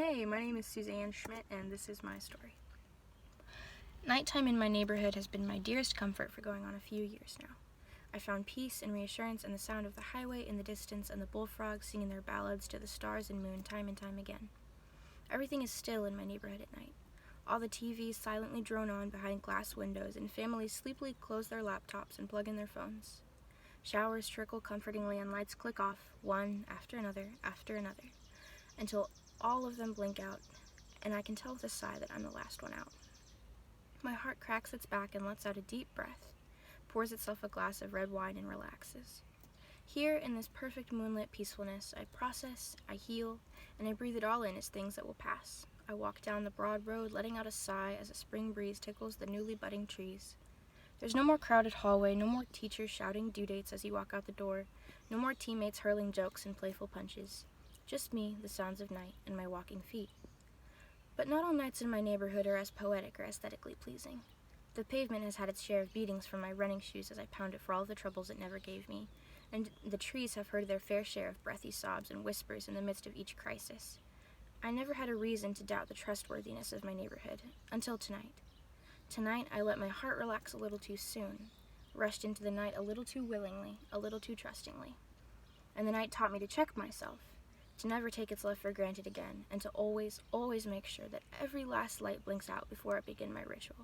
Hey, my name is Suzanne Schmidt, and this is my story. Nighttime in my neighborhood has been my dearest comfort for going on a few years now. I found peace and reassurance in the sound of the highway in the distance and the bullfrogs singing their ballads to the stars and moon time and time again. Everything is still in my neighborhood at night. All the TVs silently drone on behind glass windows, and families sleepily close their laptops and plug in their phones. Showers trickle comfortingly and lights click off, one after another, until all of them blink out, and I can tell with a sigh that I'm the last one out. My heart cracks its back and lets out a deep breath, pours itself a glass of red wine, and relaxes. Here, in this perfect moonlit peacefulness, I process, I heal, and I breathe it all in as things that will pass. I walk down the broad road, letting out a sigh as a spring breeze tickles the newly budding trees. There's no more crowded hallway, no more teachers shouting due dates as you walk out the door, no more teammates hurling jokes and playful punches. Just me, the sounds of night, and my walking feet. But not all nights in my neighborhood are as poetic or aesthetically pleasing. The pavement has had its share of beatings from my running shoes as I pound it for all the troubles it never gave me, and the trees have heard their fair share of breathy sobs and whispers in the midst of each crisis. I never had a reason to doubt the trustworthiness of my neighborhood, until tonight. Tonight, I let my heart relax a little too soon, rushed into the night a little too willingly, a little too trustingly. And the night taught me to check myself, to never take its love for granted again, and to always, always make sure that every last light blinks out before I begin my ritual.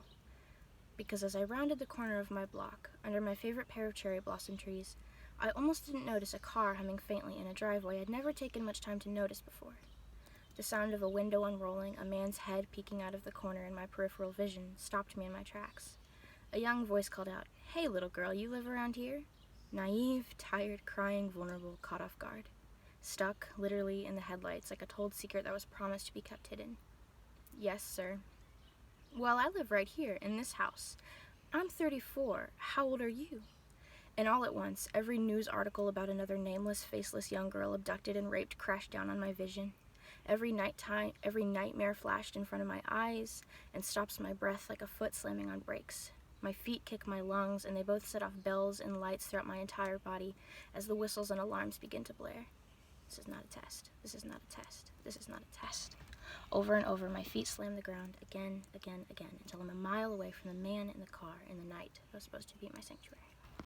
Because as I rounded the corner of my block, under my favorite pair of cherry blossom trees, I almost didn't notice a car humming faintly in a driveway I'd never taken much time to notice before. The sound of a window unrolling, a man's head peeking out of the corner in my peripheral vision, stopped me in my tracks. A young voice called out, "Hey, little girl, you live around here?" Naive, tired, crying, vulnerable, caught off guard. Stuck, literally, in the headlights like a told secret that was promised to be kept hidden. "Yes, sir." "Well, I live right here, in this house. I'm 34. How old are you?" And all at once, every news article about another nameless, faceless young girl abducted and raped crashed down on my vision. Every nightmare flashed in front of my eyes and stops my breath like a foot slamming on brakes. My feet kick my lungs, and they both set off bells and lights throughout my entire body as the whistles and alarms begin to blare. This is not a test. This is not a test. This is not a test. Over and over, my feet slam the ground again, until I'm a mile away from the man in the car in the night that was supposed to be my sanctuary.